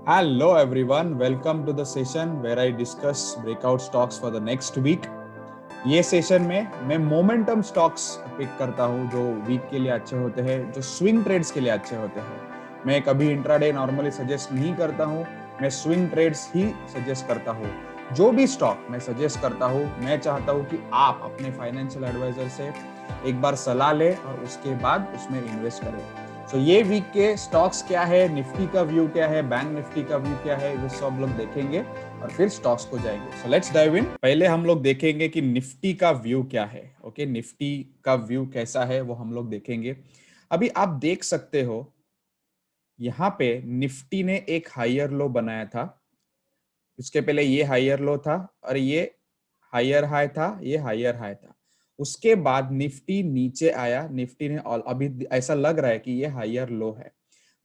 Hello everyone, welcome to the session where I discuss breakout stocks for the next week. ये session में मैं momentum stocks pick करता हूँ जो week के लिए अच्छे होते हैं, जो स्विंग ट्रेड्स के लिए अच्छे होते हैं। मैं कभी इंट्राडे नॉर्मली सजेस्ट नहीं करता हूँ, मैं स्विंग ट्रेड्स ही सजेस्ट करता हूँ। जो भी स्टॉक मैं सजेस्ट करता हूँ, मैं चाहता हूँ कि आप अपने फाइनेंशियल एडवाइजर से एक बार सलाह लें और उसके बाद उसमें इन्वेस्ट करें। तो ये वीक के स्टॉक्स क्या है, निफ्टी का व्यू क्या है, बैंक निफ्टी का व्यू क्या है, ये सब लोग देखेंगे और फिर स्टॉक्स को जाएंगे। So let's dive in. पहले हम लोग देखेंगे कि निफ्टी का व्यू क्या है। ओके, निफ्टी का व्यू कैसा है वो हम लोग देखेंगे। अभी आप देख सकते हो यहाँ पे निफ्टी ने एक हायर लो बनाया था, उसके पहले ये हायर लो था और ये हायर हाई था, ये हायर हाई था। उसके बाद निफ्टी नीचे आया, निफ्टी ने अभी ऐसा लग रहा है कि ये हायर लो है।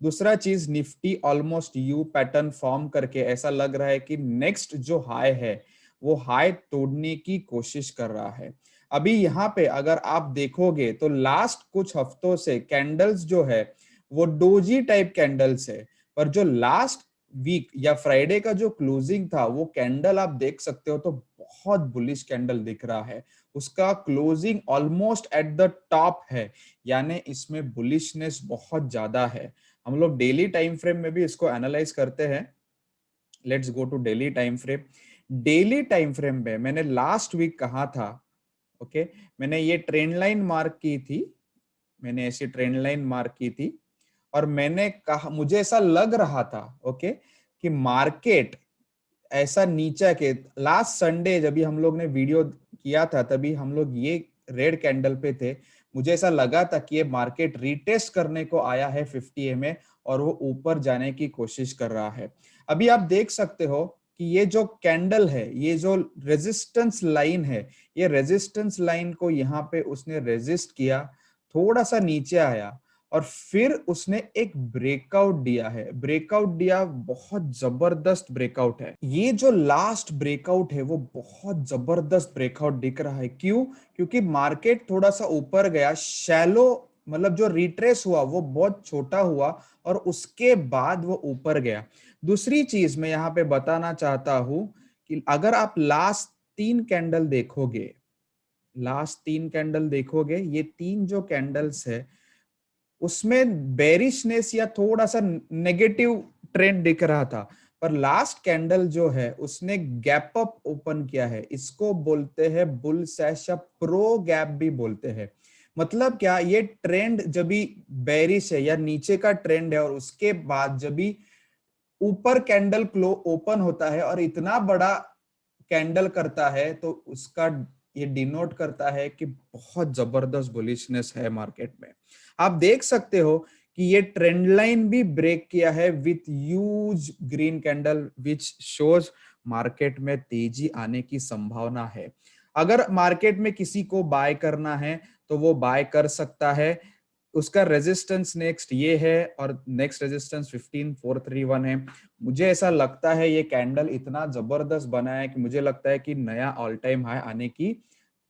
दूसरा चीज, Nifty almost you pattern form करके ऐसा लग रहा है कि नेक्स्ट जो हाई है वो हाई तोड़ने की कोशिश कर रहा है। अभी यहाँ पे अगर आप देखोगे तो लास्ट कुछ हफ्तों से कैंडल्स जो है वो डोजी टाइप कैंडल्स है, पर जो लास्ट वीक या फ्राइडे का जो क्लोजिंग था वो कैंडल आप देख सकते हो तो बहुत बुलिश कैंडल दिख रहा है। उसका closing almost at the top है, यानी इसमें बुलिशनेस बहुत ज्यादा है। हम लोग डेली टाइम फ्रेम में भी इसको एनालाइज करते हैं। Let's go to daily time frame. Daily time frame में मैंने लास्ट वीक कहा था, ओके, मैंने ये ट्रेंड लाइन मार्क की थी, मैंने ऐसी ट्रेंड लाइन मार्क की थी और मैंने कहा, मुझे ऐसा लग रहा था ओके कि मार्केट ऐसा नीचे के लास्ट संडे जब भी हम लोग ने वीडियो किया था तभी हम लोग ये रेड कैंडल पे थे। मुझे ऐसा लगा था कि ये मार्केट रीटेस्ट करने को आया है 50 में और वो ऊपर जाने की कोशिश कर रहा है। अभी आप देख सकते हो कि ये जो कैंडल है, ये जो रेजिस्टेंस लाइन है, ये रेजिस्टेंस लाइन को यहाँ पे उसने रेजिस्ट किया, थोड़ा सा नीचे आया और फिर उसने एक ब्रेकआउट दिया है। ब्रेकआउट दिया, बहुत जबरदस्त ब्रेकआउट है। ये जो लास्ट ब्रेकआउट है वो बहुत जबरदस्त ब्रेकआउट दिख रहा है। क्यों? क्योंकि मार्केट थोड़ा सा ऊपर गया, शैलो मतलब जो रिट्रेस हुआ वो बहुत छोटा हुआ और उसके बाद वो ऊपर गया। दूसरी चीज मैं यहाँ पे बताना चाहता हूं कि अगर आप लास्ट तीन कैंडल देखोगे, लास्ट तीन कैंडल देखोगे, ये तीन जो कैंडल्स है उसमें बेरिशनेस या थोड़ा सा नेगेटिव ट्रेंड दिख रहा था, पर लास्ट कैंडल जो है उसने गैप अप ओपन किया है। इसको बोलते हैं बुल सैश या प्रो गैप भी बोलते हैं। मतलब क्या, ये ट्रेंड जब भी बेरिश है या नीचे का ट्रेंड है और उसके बाद जब भी ऊपर कैंडल क्लो ओपन होता है और इतना बड़ा कैंडल करता है तो उसका ये डिनोट करता है कि बहुत जबरदस्त बुलिशनेस है मार्केट में। आप देख सकते हो कि ये ट्रेंड लाइन भी ब्रेक किया है with huge green candle which shows market में तेजी आने की संभावना है। अगर मार्केट में किसी को बाय करना है तो वो बाय कर सकता है। उसका रेजिस्टेंस नेक्स्ट ये है और नेक्स्ट रेजिस्टेंस 15431 है। मुझे ऐसा लगता है ये कैंडल इतना जबरदस्त बना है कि मुझे लगता है कि नया ऑल टाइम हाई आने की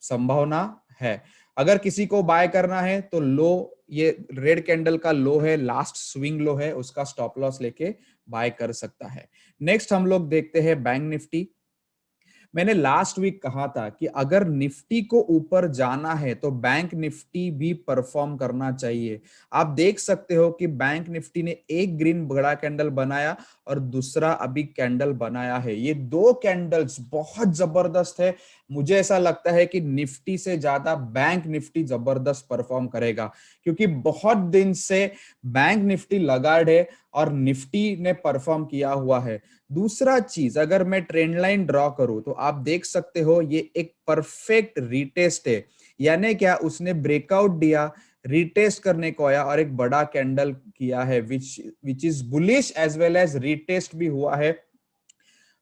संभावना है। अगर किसी को बाय करना है तो लो, ये रेड कैंडल का लो है, लास्ट स्विंग लो है, उसका स्टॉप लॉस लेके बाय कर सकता है। नेक्स्ट हम लोग देखते हैं बैंक निफ्टी। मैंने लास्ट वीक कहा था कि अगर निफ्टी को ऊपर जाना है तो बैंक निफ्टी भी परफॉर्म करना चाहिए। आप देख सकते हो कि बैंक निफ्टी ने एक ग्रीन बड़ा कैंडल बनाया और दूसरा अभी कैंडल बनाया है। ये दो कैंडल्स बहुत जबरदस्त है। मुझे ऐसा लगता है कि निफ्टी से ज्यादा बैंक निफ्टी जबरदस्त परफॉर्म करेगा, क्योंकि बहुत दिन से बैंक निफ्टी लगाड़ है और निफ्टी ने परफॉर्म किया हुआ है। दूसरा चीज, अगर मैं ट्रेंड लाइन ड्रॉ करूं तो आप देख सकते हो ये एक परफेक्ट रीटेस्ट है। यानी क्या, उसने ब्रेकआउट दिया, रीटेस्ट करने को आया और एक बड़ा कैंडल किया है which is bullish as well as retest भी हुआ है,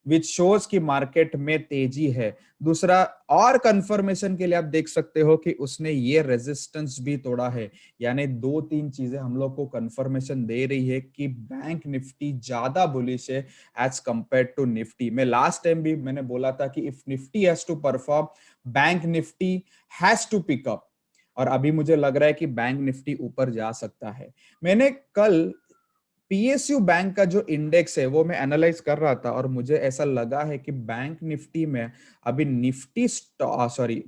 विच शोज कि मार्केट में तेजी है। दूसरा और कंफर्मेशन के लिए आप देख सकते हो कि उसने ये रेजिस्टेंस भी तोड़ा है। यानी दो तीन चीजें हम लोग को कंफर्मेशन दे रही है कि बैंक निफ्टी ज्यादा बुलिश है एज कंपेयर टू निफ्टी। मैं लास्ट टाइम भी मैंने बोला था कि if Nifty has to perform, bank Nifty has to pick up, और अभी मुझे लग रहा है कि बैंक निफ्टी ऊपर जा सकता है। मैंने कल पीएसयू बैंक का जो इंडेक्स है वो मैं एनालाइज कर रहा था और मुझे ऐसा लगा है कि बैंक निफ्टी में अभी निफ्टी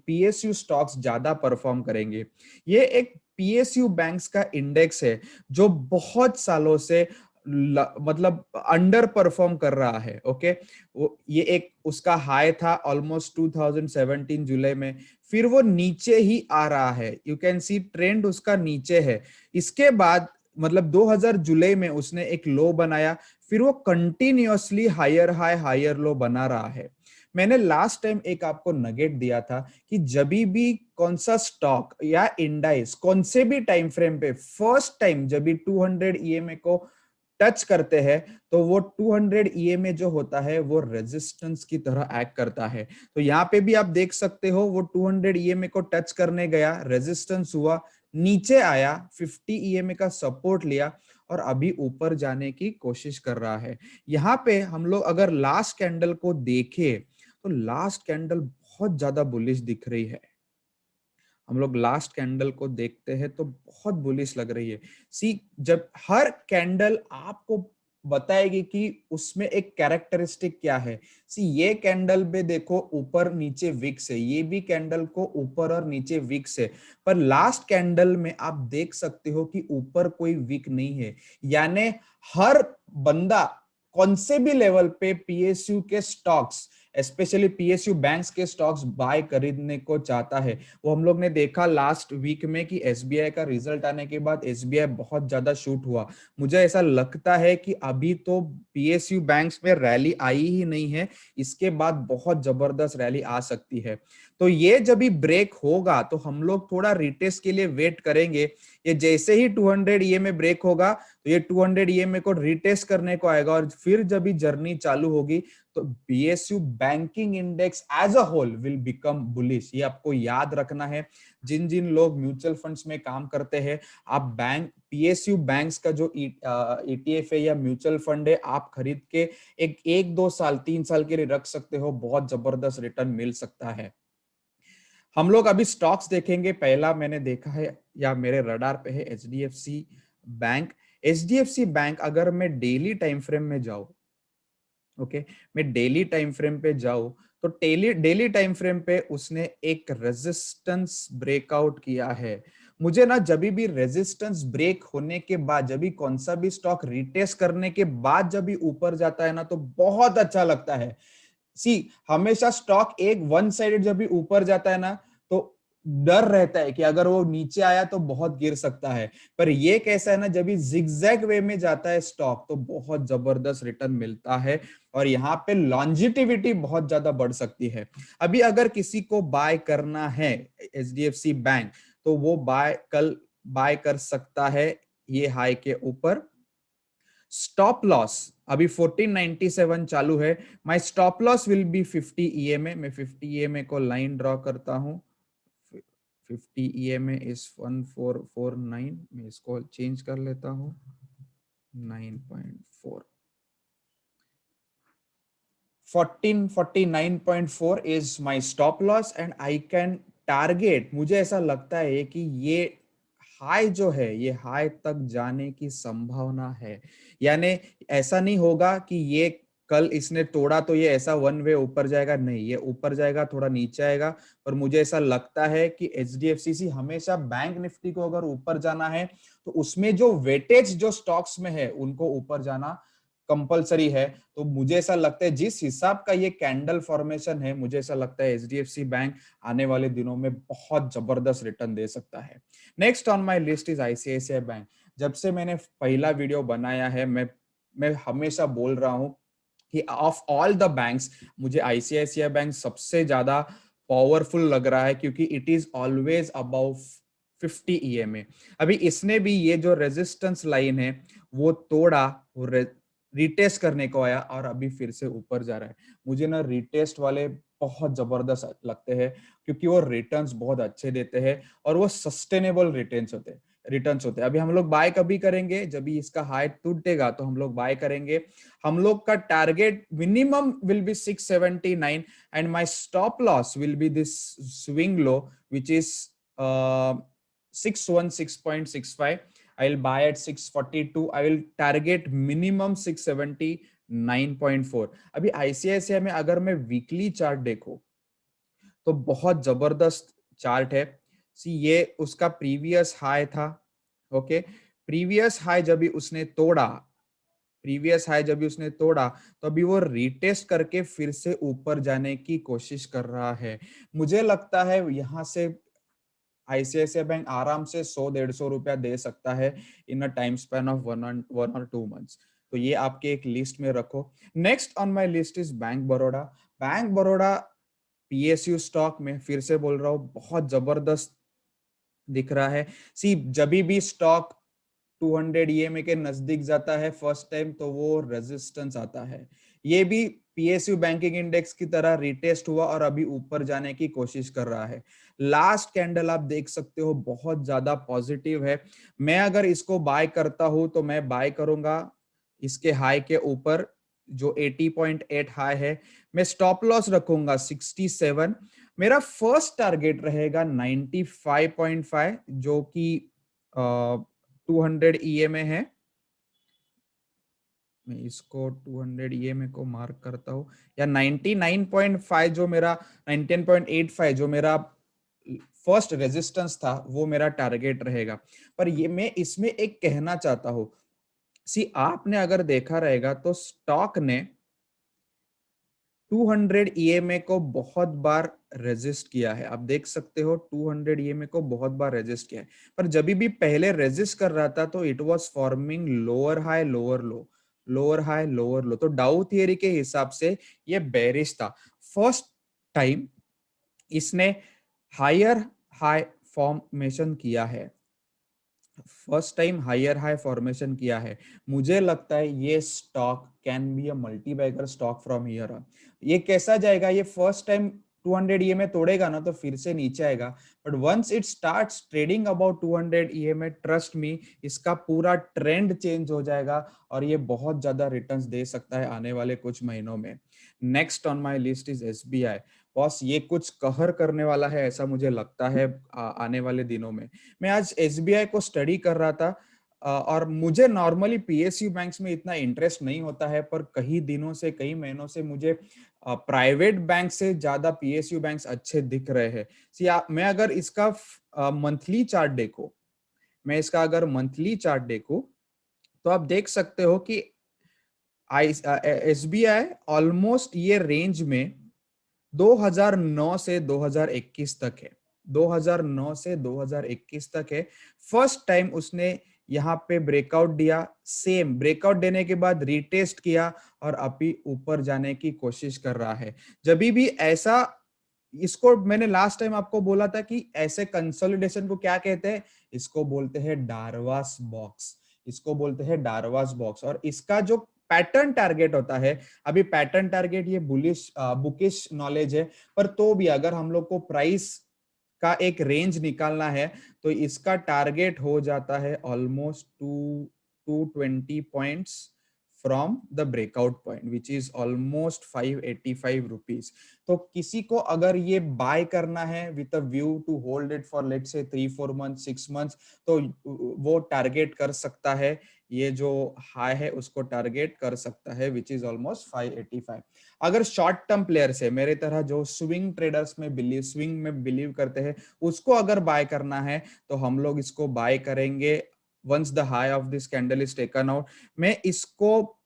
पीएसयू स्टॉक्स ज्यादा परफॉर्म करेंगे। ये एक पीएसयू बैंक्स का इंडेक्स है जो बहुत सालों से मतलब अंडर परफॉर्म कर रहा है। ओके, वो ये एक उसका हाई था ऑलमोस्ट 2017 जुलाई में, फिर वो नीचे ही आ रहा है। यू कैन सी ट्रेंड उसका नीचे है। इसके बाद मतलब 2000 जुलाई में उसने एक लो बनाया, फिर वो continuously higher high higher low बना रहा है। मैंने लास्ट टाइम एक आपको नगेट दिया था कि जब भी कौन सा स्टॉक या इंडाइस कौन से भी टाइम फ्रेम पे फर्स्ट टाइम जब भी 200 ईएमए को टच करते हैं तो वो 200 ईएमए जो होता है वो रेजिस्टेंस की तरह एक्ट करता है। तो यहाँ पे भी आप देख सकते हो वो 200 ईएमए को टच करने गया, रेजिस्टेंस हुआ, नीचे आया, 50 ईएमए का सपोर्ट लिया और अभी ऊपर जाने की कोशिश कर रहा है। यहाँ पे हम लोग अगर लास्ट कैंडल को देखें तो लास्ट कैंडल बहुत ज्यादा बुलिश दिख रही है। हम लोग लास्ट कैंडल को देखते हैं तो बहुत बुलिश लग रही है। सी, जब हर कैंडल आपको बताएगी कि उसमें एक कैरेक्टरिस्टिक क्या है। सी, ये कैंडल पे देखो ऊपर नीचे विक्स है, ये भी कैंडल को ऊपर और नीचे विक्स है, पर लास्ट कैंडल में आप देख सकते हो कि ऊपर कोई विक नहीं है। यानी हर बंदा कौन से भी लेवल पे पीएसयू के स्टॉक्स, स्पेशली पीएसयू बैंक्स के स्टॉक्स बाय खरीदने को चाहता है। वो हम लोग ने देखा लास्ट वीक में कि एसबीआई का रिजल्ट आने के बाद एसबीआई बहुत ज्यादा शूट हुआ। मुझे ऐसा लगता है कि अभी तो पीएसयू बैंक्स में रैली आई ही नहीं है, इसके बाद बहुत जबरदस्त रैली आ सकती है। तो ये जब भी ब्रेक होगा तो हम लोग थोड़ा रिटेस्ट के लिए वेट करेंगे। ये जैसे ही 200 ईएमए ब्रेक होगा तो ये 200 ईएमए को रिटेस्ट करने को आएगा और फिर जब भी जर्नी चालू होगी तो PSU banking index as a whole will become bullish. ये आपको याद रखना है। जिन जिन लोग म्यूचुअल फंड्स में काम करते हैं, आप बैंक पीएसयू बैंक्स का जो ईटीएफ है या म्यूचुअल फंड है, आप खरीद के एक दो साल 3 साल के लिए रख सकते हो, बहुत जबरदस्त रिटर्न मिल सकता है। हम लोग अभी स्टॉक्स देखेंगे। पहला मैंने देखा है या मेरे रडार पे है एचडीएफसी बैंक। एचडीएफसी बैंक अगर मैं डेली टाइम फ्रेम में जाऊं, ओके, मैं डेली टाइम फ्रेम पे जाऊं तो डेली डेली टाइम फ्रेम पे उसने एक रेजिस्टेंस ब्रेकआउट किया है। मुझे ना जब भी रेजिस्टेंस ब्रेक होने के बाद, जब भी कौन सा भी स्टॉक रिटेस्ट करने के बाद जब भी ऊपर जाता है ना तो बहुत अच्छा लगता है। सी, हमेशा स्टॉक एक वन साइडेड जब भी ऊपर जाता है ना तो डर रहता है कि अगर वो नीचे आया तो बहुत गिर सकता है। पर ये कैसा है ना, जब भी जिगजैग वे में जाता है स्टॉक तो बहुत जबरदस्त रिटर्न मिलता है और यहाँ पे लॉन्जिटिविटी बहुत ज्यादा बढ़ सकती है। अभी अगर किसी को बाय करना है एचडीएफसी बैंक तो वो कल बाय कर सकता है ये हाई के ऊपर। स्टॉप लॉस अभी 1497 चालू है। My stop loss will be 50 EMA. मैं 50 ईएमए को लाइन ड्रॉ करता हूं। 50 ईएमए इज 1449। मैं इसको चेंज कर लेता हूं 9.4। 1449.4 is my stop loss and I can target। मुझे ऐसा लगता है कि ये हाई जो है ये हाई तक जाने की संभावना है। यानी ऐसा नहीं होगा कि ये कल इसने तोड़ा तो ये ऐसा वन वे ऊपर जाएगा, नहीं, ये ऊपर जाएगा थोड़ा नीचे आएगा। पर मुझे ऐसा लगता है कि एचडीएफसी हमेशा बैंक निफ्टी को अगर ऊपर जाना है तो उसमें जो वेटेज जो स्टॉक्स में है उनको ऊपर जाना कंपलसरी है। तो मुझे ऐसा लगता है जिस हिसाब का ये कैंडल फॉर्मेशन है, मुझे ऐसा लगता है एचडीएफसी बैंक आने वाले दिनों में बहुत जबरदस्त रिटर्न दे सकता है। Next on my list is ICICI bank. जब से मैंने पहला वीडियो बनाया है मैं हमेशा बोल रहा हूं कि ऑफ ऑल द बैंक्स मुझे आईसीआईसीआई बैंक सबसे ज्यादा पावरफुल लग रहा है क्योंकि it is always above 50 EMA. अभी इसने भी ये जो रेजिस्टेंस लाइन है वो तोड़ा, वो रिटेस्ट करने को आया और अभी फिर से ऊपर जा रहा है। मुझे ना रिटेस्ट वाले बहुत जबरदस्त लगते हैं क्योंकि वो रिटर्न्स बहुत अच्छे देते हैं और वो सस्टेनेबल रिटर्न्स होते हैं। अभी हम लोग बाय कभी करेंगे जब भी इसका हाई टूटेगा तो हम लोग बाय करेंगे। हम लोग का target minimum will be 679 and my stop loss will be this swing low which is 616.65। I will buy at 642. I will target minimum 679.4. अभी आईसीआईसीआई में अगर मैं वीकली चार्ट देखूं तो बहुत जबरदस्त चार्ट है। सी ये उसका प्रीवियस हाई था। ओके, प्रीवियस हाई जब भी उसने तोड़ा, प्रीवियस हाई जब भी उसने तोड़ा तो अभी वो रीटेस्ट करके फिर से ऊपर जाने की कोशिश कर रहा है। मुझे लगता है यहाँ से आईसीआईसीआई बैंक आराम से 100-150 रुपया दे सकता है इन अ टाइम स्पैन ऑफ 1 और 2 मंथ्स। तो ये आपके एक लिस्ट में रखो। Next on my list is bank Baroda. Bank Baroda PSU stock में फिर से बोल रहा हूँ बहुत जबरदस्त दिख रहा है। सी जब भी स्टॉक 200 ईएमए के नजदीक जाता है फर्स्ट टाइम तो वो रेजिस्टेंस आता है। ये भी पीएसयू बैंकिंग इंडेक्स की तरह रिटेस्ट हुआ और अभी ऊपर जाने की कोशिश कर रहा है। लास्ट कैंडल आप देख सकते हो बहुत ज्यादा पॉजिटिव है। मैं अगर इसको बाय करता हूं तो मैं बाय करूंगा इसके हाई के ऊपर जो 80.8 हाई है। मैं स्टॉप लॉस रखूंगा 67। मेरा फर्स्ट टारगेट रहेगा 95.5 जो कि 200 ईएमए है। मैं इसको 200 ईएमए को मार्क करता हूँ, या 99.5 जो मेरा 19.85 जो मेरा फर्स्ट रेजिस्टेंस था वो मेरा टारगेट रहेगा। पर ये मैं इसमें एक कहना चाहता हूँ, सी आपने अगर देखा रहेगा तो स्टॉक ने 200 ईएमए को बहुत बार रेजिस्ट किया है। आप देख सकते हो 200 ईएमए को बहुत बार रेजिस्ट किया है। पर जब भी पहले रेजिस्ट कर रहा था तो it was forming lower high lower low, lower high lower low. तो डाउ थियरी के हिसाब से ये बेरिश था। फर्स्ट टाइम इसने हायर हाई फॉर्मेशन किया है, first time higher high formation किया है। मुझे लगता है ये stock can be a multi bagger stock from here on. ये कैसा जाएगा, ये फर्स्ट टाइम 200 ईएमए तोड़ेगा ना तो फिर से नीचे आएगा, but once it starts trading about 200 EMA, trust me इसका पूरा ट्रेंड चेंज हो जाएगा और ये बहुत ज्यादा रिटर्न्स दे सकता है आने वाले कुछ महीनों में। Next on my list is SBI. Boss ये कुछ कहर करने वाला है ऐसा मुझे लगता है आने वाले दिनों में। मैं आज एसबीआई को स्टडी कर रहा था और मुझे नॉर्मली पीएसयू बैंक्स में इतना इंटरेस्ट नहीं होता है, पर कई दिनों से कई महीनों से मुझे प्राइवेट बैंक से ज्यादा पीएसयू बैंक्स अच्छे दिख रहे हैं। मैं अगर इसका मंथली चार्ट देखो, मैं इसका अगर मंथली चार्ट देखूं तो आप देख सकते हो कि एसबीआई ऑलमोस्ट ये रेंज में 2009 से 2021 तक है। 2009 से 2021 तक है। फर्स्ट टाइम उसने यहाँ पे ब्रेकआउट दिया, सेम ब्रेकआउट देने के बाद रीटेस्ट किया और अभी ऊपर जाने की कोशिश कर रहा है। जब भी ऐसा, इसको मैंने लास्ट टाइम आपको बोला था कि ऐसे कंसोलिडेशन को क्या कहते हैं, इसको बोलते हैं डार्वास बॉक्स, इसको बोलते हैं डार्वास बॉक्स। और इसका जो पैटर्न टारगेट होता है, अभी पैटर्न टारगेट ये बुलिश बुकिश नॉलेज है, पर तो भी अगर हम लोग को प्राइस का एक रेंज निकालना है तो इसका टारगेट हो जाता है almost 220 points from the breakout point which is almost 585 rupees. तो किसी को अगर ये बाय करना है with a view to hold it for let's say 3-4 month 6 months, तो वो टारगेट कर सकता है, ये जो हाई है उसको टारगेट कर सकता है विच इज ऑलमोस्ट 585। अगर शॉर्ट टर्म प्लेयर्स है मेरे तरह जो स्विंग ट्रेडर्स में बिलीव, स्विंग में बिलीव करते हैं, उसको अगर बाय करना है तो हम लोग इसको बाय करेंगे once the high of this candle is taken out. मैं इसको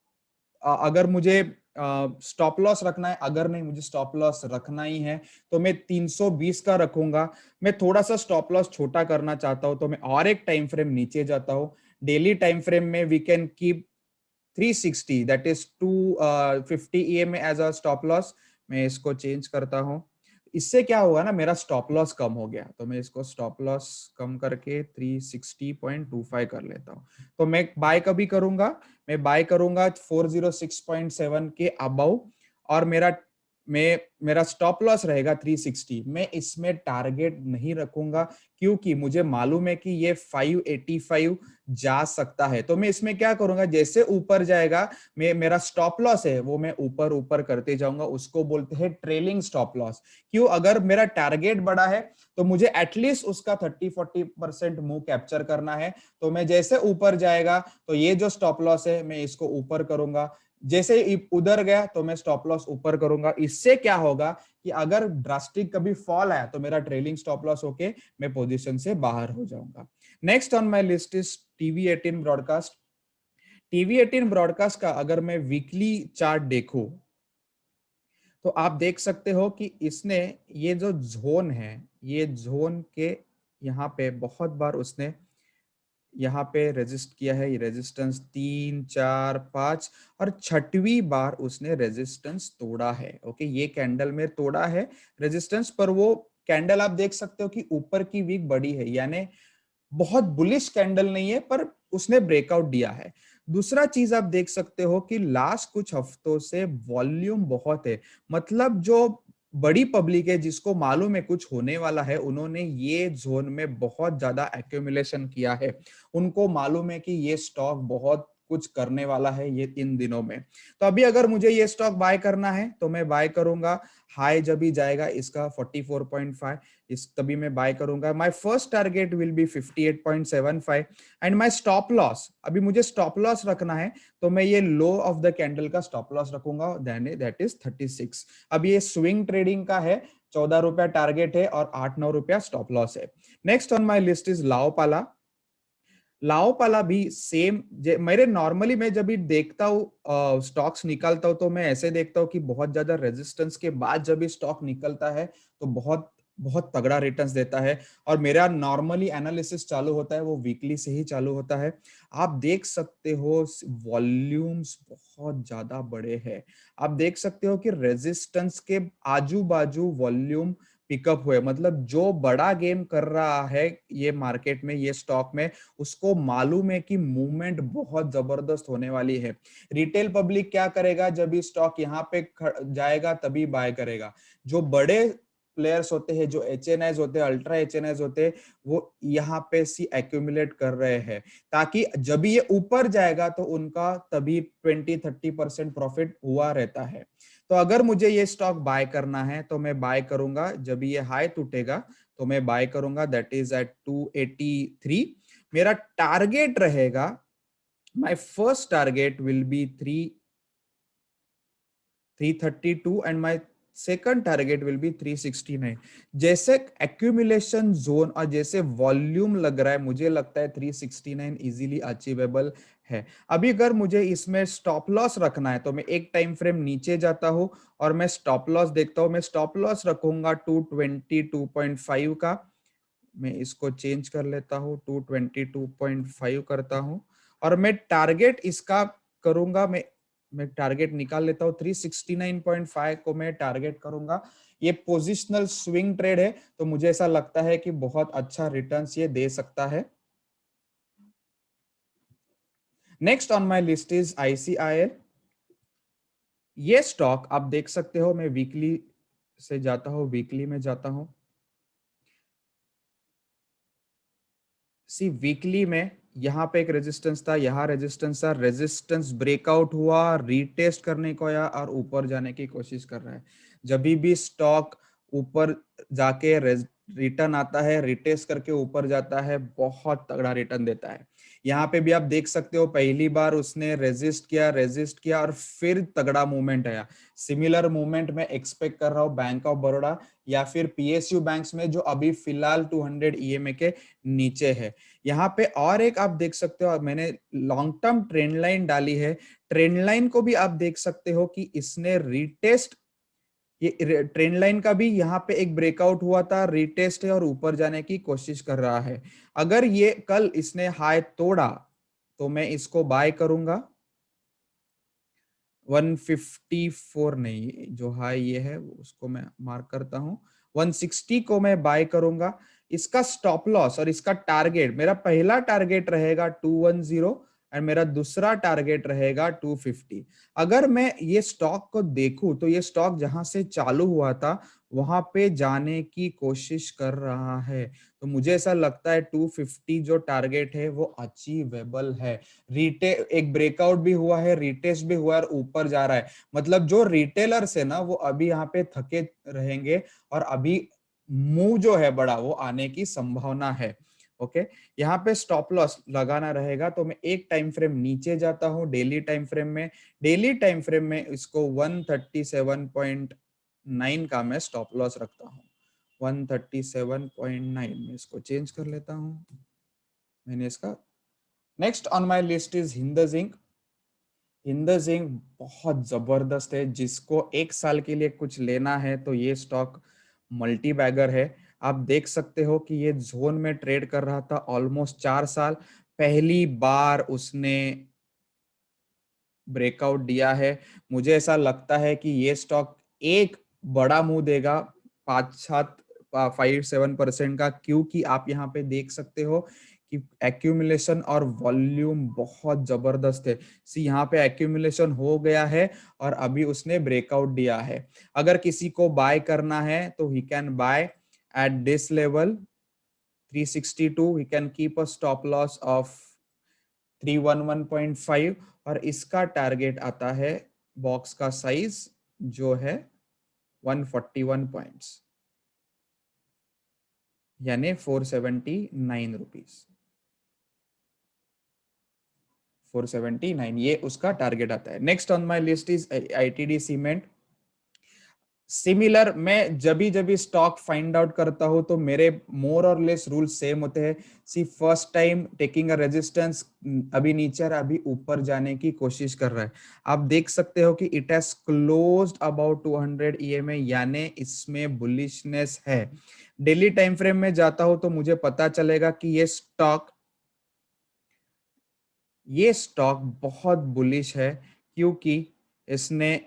अगर मुझे स्टॉप लॉस रखना है, अगर नहीं मुझे स्टॉप लॉस रखना ही है तो मैं 320 का रखूंगा। मैं थोड़ा सा स्टॉप लॉस छोटा करना चाहता हूं तो मैं और एक टाइम फ्रेम नीचे जाता हूं। डेली टाइम फ्रेम में we can keep 360 that is 250 EMA as a stop loss. मैं इसको चेंज करता हूं। इससे क्या हुआ ना, मेरा स्टॉप लॉस कम हो गया, तो मैं इसको स्टॉप लॉस कम करके 360.25 कर लेता हूं। तो मैं बाय कभी करूंगा, मैं बाय करूंगा 406.7 के अबव, और मेरा मैं मेरा स्टॉप लॉस रहेगा 360। मैं इसमें टारगेट नहीं रखूंगा क्योंकि मुझे मालूम है कि ये 585 जा सकता है। तो मैं इसमें क्या करूंगा, जैसे ऊपर जाएगा मैं मेरा स्टॉप लॉस है वो मैं ऊपर ऊपर करते जाऊंगा, उसको बोलते हैं ट्रेलिंग स्टॉप लॉस। क्यों? अगर मेरा टारगेट बड़ा है तो मुझे एटलीस्ट उसका 30-40% मुंह कैप्चर करना है। तो मैं जैसे ऊपर जाएगा तो ये जो स्टॉप लॉस है मैं इसको ऊपर करूंगा, जैसे उधर गया तो मैं स्टॉप लॉस ऊपर करूंगा। इससे क्या होगा कि अगर ड्रास्टिक कभी फॉल आया तो मेरा ट्रेलिंग स्टॉप लॉस होके मैं पोजीशन से बाहर हो जाऊंगा। Next on my list is TV 18 broadcast. TV 18 broadcast का अगर मैं वीकली चार्ट देखूं तो आप देख सकते हो कि इसने ये जो जोन है, ये जोन के यहाँ पे बहुत बार उसने यहाँ पे रेजिस्ट किया है। ये रेजिस्टेंस 3, 4, 5 और छठवीं बार उसने रेजिस्टेंस तोड़ा है। ओके, ये कैंडल में तोड़ा है रेजिस्टेंस, पर वो कैंडल आप देख सकते हो कि ऊपर की वीक बड़ी है, यानी बहुत बुलिश कैंडल नहीं है, पर उसने ब्रेकआउट दिया है। दूसरा चीज आप देख सकते हो कि लास्ट कुछ हफ्तों से वॉल्यूम बहुत है, मतलब जो बड़ी पब्लिक है जिसको मालूम है कुछ होने वाला है, उन्होंने ये जोन में बहुत ज्यादा एक्यूमुलेशन किया है। उनको मालूम है कि ये स्टॉक बहुत कुछ करने वाला है ये इन दिनों में। तो अभी अगर मुझे ये स्टॉक बाय करना है तो मैं बाय करूंगा, हाई जब भी जाएगा इसका 44.5, इस तभी मैं बाय करूंगा। My first target will be 58.75 and my stop loss, अभी मुझे स्टॉप लॉस रखना है तो मैं ये लो ऑफ द कैंडल का स्टॉप लॉस रखूंगा, दैट इज 36। अब ये स्विंग ट्रेडिंग का है, 14 रुपया टारगेट है और 8-9 रुपया स्टॉप लॉस है। Next on my list is Laopala. Laopala भी सेम, मेरे नॉर्मली मैं जब भी देखता हूँ स्टॉक्स निकलता हूँ तो मैं ऐसे देखता हूँ कि बहुत ज्यादा रेजिस्टेंस के बाद जब भी स्टॉक निकलता है तो बहुत बहुत तगड़ा रिटर्न्स देता है। और मेरा नॉर्मली एनालिसिस चालू होता है वो वीकली से ही चालू होता है। आप देख सकते हो वॉल्यूम्स बहुत ज्यादा बड़े हैं। आप देख सकते हो कि रेजिस्टेंस के आजू बाजू वॉल्यूम पिकअप हुए, मतलब जो बड़ा गेम कर रहा है ये मार्केट में, ये स्टॉक में, उसको मालूम है कि मूवमेंट बहुत जबरदस्त होने वाली है। रिटेल पब्लिक क्या करेगा, जब ये स्टॉक यहाँ पे जाएगा तभी बाय करेगा। जो बड़े प्लेयर्स होते हैं, जो एचएनआईज होते हैं, अल्ट्रा एचएनआईज होते हैं, वो यहाँ पे सी एक्यूमुलेट कर रहे हैं ताकि जब ये ऊपर जाएगा तो उनका तभी 20-30% प्रॉफिट हुआ रहता है। तो अगर मुझे ये स्टॉक बाय करना है तो मैं बाय करूंगा जब ये हाई टूटेगा, तो मैं बाय करूंगा, दैट इज एट 283। मेरा टारगेट रहेगा, my first target will be 332 and my second target will be 369। जैसे एक्यूमुलेशन जोन और जैसे वॉल्यूम लग रहा है, मुझे लगता है 369 इजीली अचीवेबल है। अभी अगर मुझे इसमें स्टॉप लॉस रखना है तो मैं एक टाइम फ्रेम नीचे जाता हूं और मैं स्टॉप लॉस देखता हूं। मैं स्टॉप लॉस रखूंगा 222.5 का। मैं इसको चेंज कर लेता हूँ, 222.5 करता हूँ और मैं टारगेट इसका करूंगा, मैं टारगेट निकाल लेता हूँ 369.5 को मैं टारगेट करूंगा। ये पोजिशनल स्विंग ट्रेड है तो मुझे ऐसा लगता है कि बहुत अच्छा रिटर्न्स ये दे सकता है। Next on my list is ICIL. ये स्टॉक आप देख सकते हो, मैं वीकली से जाता हूँ, वीकली में जाता हूँ। सी वीकली में यहाँ पे एक रेजिस्टेंस था, यहाँ रेजिस्टेंस था, रेजिस्टेंस ब्रेकआउट हुआ, रीटेस्ट करने को आया और ऊपर जाने की कोशिश कर रहा है। जब भी स्टॉक ऊपर जाके रिटर्न आता है, रिटेस्ट करके ऊपर जाता है, बहुत तगड़ा रिटर्न देता है। यहाँ पे भी आप देख सकते हो पहली बार उसने रेजिस्ट किया और फिर तगड़ा मूवमेंट आया। सिमिलर मूवमेंट मैं एक्सपेक्ट कर रहा हूँ बैंक ऑफ बड़ौदा या फिर पीएसयू बैंक्स में, जो अभी फिलहाल 200 ईएमए के नीचे है। यहाँ पे और एक आप देख सकते हो, मैंने लॉन्ग टर्म ट्रेंड लाइन डाली है। ट्रेंड लाइन को भी आप देख सकते हो कि इसने रिटेस्ट, ये ट्रेंड लाइन का भी यहाँ पे एक ब्रेकआउट हुआ था, रिटेस्ट है और ऊपर जाने की कोशिश कर रहा है। अगर ये कल इसने हाई तोड़ा तो मैं इसको बाय करूंगा। 154 नहीं, जो हाई ये है उसको मैं मार्क करता हूं, 160 को मैं बाय करूंगा। इसका स्टॉप लॉस और इसका टारगेट, मेरा पहला टारगेट रहेगा 210 एंड मेरा दूसरा टारगेट रहेगा 250। अगर मैं ये स्टॉक को देखूं तो ये स्टॉक जहां से चालू हुआ था वहां पे जाने की कोशिश कर रहा है, तो मुझे ऐसा लगता है 250 जो टारगेट है वो अचीवेबल है। रीटे एक ब्रेकआउट भी हुआ है, रिटेस्ट भी हुआ है और ऊपर जा रहा है, मतलब जो रिटेलर्स है ना वो अभी यहाँ पे थके रहेंगे और अभी मूव जो है बड़ा वो आने की संभावना है। ओके, यहाँ पे स्टॉप लॉस लगाना रहेगा, तो मैं एक टाइम फ्रेम नीचे जाता हूँ डेली टाइम फ्रेम में। डेली टाइम फ्रेम में इसको 137.9 का मैं स्टॉप लॉस रखता हूँ। 137.9 में इसको चेंज कर लेता हूँ मैंने इसका। Next on my list is Hind zinc. Hind zinc बहुत जबरदस्त है, जिसको एक साल के लिए कुछ लेना है तो ये स्टॉक मल्टी बैगर है। आप देख सकते हो कि ये जोन में ट्रेड कर रहा था ऑलमोस्ट 4 साल। पहली बार उसने ब्रेकआउट दिया है। मुझे ऐसा लगता है कि ये स्टॉक एक बड़ा मुंह देगा, 5-7 का, क्योंकि आप यहाँ पे देख सकते हो कि एक्यूमुलेशन और वॉल्यूम बहुत जबरदस्त है। सी यहाँ पे एक्यूमुलेशन हो गया है और अभी उसने ब्रेकआउट दिया है। अगर किसी को बाय करना है तो ही can by at this level 362। He can keep a stop loss of 311.5 और इसका टारगेट आता है बॉक्स का साइज जो है 141 पॉइंट्स, यानी 479 रुपीज। 479 ये उसका टारगेट आता है। Next on my list is ITD cement. Similar, मैं जब भी स्टॉक फाइंड आउट करता हूं तो मेरे मोर और लेस रूल सेम होते हैं। See first time taking a resistance, अभी नीचे और अभी ऊपर जाने की कोशिश कर रहा है। आप देख सकते हो कि it has closed about 200 EMA, यानी इसमें बुलिशनेस है। डेली टाइम फ्रेम में जाता हूं तो मुझे पता चलेगा कि ये स्टॉक बहुत बुलिश है, क्योंकि इसने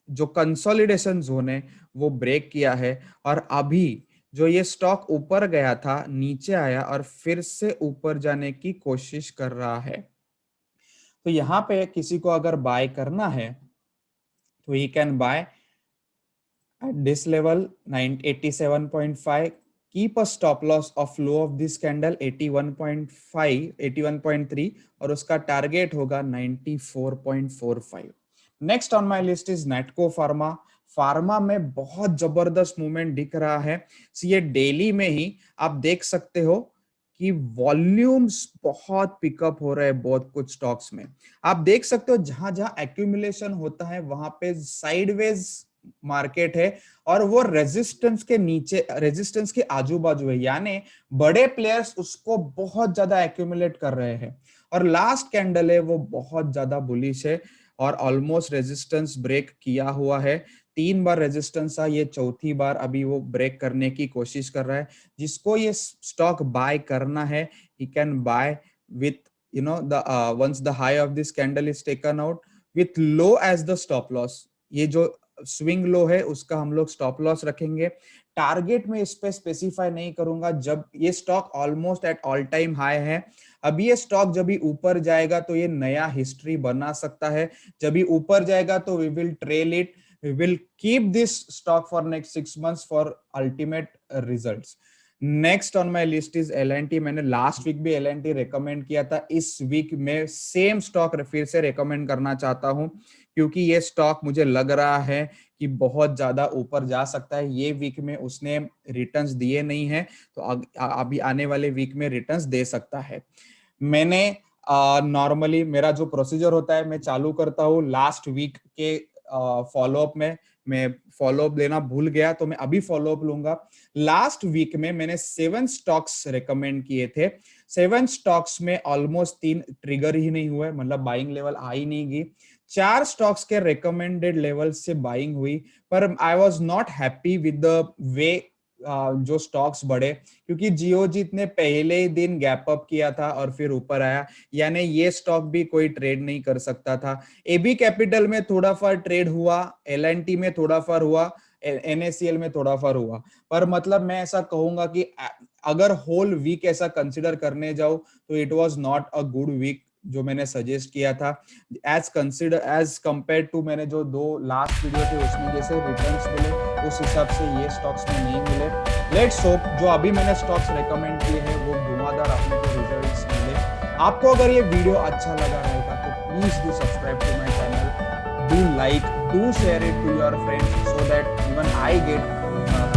जो कंसोलिडेशन जोन है वो ब्रेक किया है और अभी जो ये स्टॉक ऊपर गया था नीचे आया और फिर से ऊपर जाने की कोशिश कर रहा है। तो यहाँ पे किसी को अगर बाय करना है तो ही can bye at this level 987.5, keep a stop loss of low of this candle 81.5 81.3 और उसका टारगेट होगा 94.45। Next on my list is नेटको pharma. Pharma में बहुत जबरदस्त मूवमेंट दिख रहा है। ये डेली में ही आप देख सकते हो कि वॉल्यूम्स बहुत पिकअप हो रहे हैं बहुत कुछ स्टॉक्स में। आप देख सकते हो जहां जहां एक्यूमुलेशन होता है वहां पे साइडवेज मार्केट है और वो रेजिस्टेंस के नीचे, रेजिस्टेंस के आजू बाजू है, यानी बड़े प्लेयर्स उसको बहुत ज्यादा एक्यूमुलेट कर रहे हैं। और लास्ट कैंडल है वो बहुत ज्यादा बुलिश है और ऑलमोस्ट रेजिस्टेंस ब्रेक किया हुआ है। 3 बार रेजिस्टेंस था, ये चौथी बार अभी वो ब्रेक करने की कोशिश कर रहा है। जिसको ये स्टॉक बाय करना है, he can buy with the once the high of this candle is taken out with low as the stop loss. ये जो स्विंग लो है उसका हम लोग स्टॉप लॉस रखेंगे। टारगेट में इस पे स्पेसिफाई नहीं करूंगा। जब ये stock almost at all time high है, अभी ये स्टॉक जब भी ऊपर जाएगा तो ये नया हिस्ट्री बना सकता है। जब भी ऊपर जाएगा तो we will trail it, we will keep this stock for next 6 months for ultimate results. Next on my list is L&T. मैंने लास्ट वीक भी एल&टी रेकमेंड किया था, इस वीक में सेम स्टॉक फिर से रेकमेंड करना चाहता हूं, क्योंकि ये स्टॉक मुझे लग रहा है कि बहुत ज्यादा ऊपर जा सकता है। ये वीक में उसने रिटर्न्स दिए नहीं है, तो अभी आने वाले वीक में रिटर्न्स दे सकता है। मैंने नॉर्मली मेरा जो प्रोसीजर होता है, मैं चालू करता हूँ लास्ट वीक के फॉलोअप में। मैं फॉलोअप लेना भूल गया तो मैं अभी फॉलोअप लूंगा। लास्ट वीक में मैंने 7 स्टॉक्स रेकमेंड किए थे। 7 स्टॉक्स में ऑलमोस्ट 3 ट्रिगर ही नहीं हुए, मतलब बाइंग लेवल आ ही नहीं गई। 4 स्टॉक्स के रिकमेंडेड लेवल से बाइंग हुई, पर I was not happy with the way जो स्टॉक्स बढ़े, क्योंकि जियोजीत ने पहले ही दिन गैप अप किया था और फिर ऊपर आया, यानी ये स्टॉक भी कोई ट्रेड नहीं कर सकता था। एबी कैपिटल में थोड़ा फार ट्रेड हुआ, एल&टी में थोड़ा फार हुआ, एनएससीएल में थोड़ा फार हुआ, पर मतलब मैं ऐसा कहूंगा कि अगर होल वीक ऐसा कंसिडर करने जाओ तो it was not a good week जो मैंने सजेस्ट किया था, एज कंपेयर टू मैंने जो 2 लास्ट वीडियो थे उसमें जैसे रिटर्न्स मिले, उस हिसाब से ये स्टॉक्स में नहीं मिले। लेट्स होप जो अभी मैंने स्टॉक्स रेकमेंड किए हैं वो धुआंधार अपने को रिजल्ट्स मिले। आपको अगर ये वीडियो अच्छा लगा रहेगा तो please do subscribe to my channel, do like, do share it to your friends so that even I get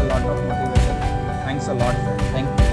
a lot of motivation. Thanks a lot, friend. Thank you.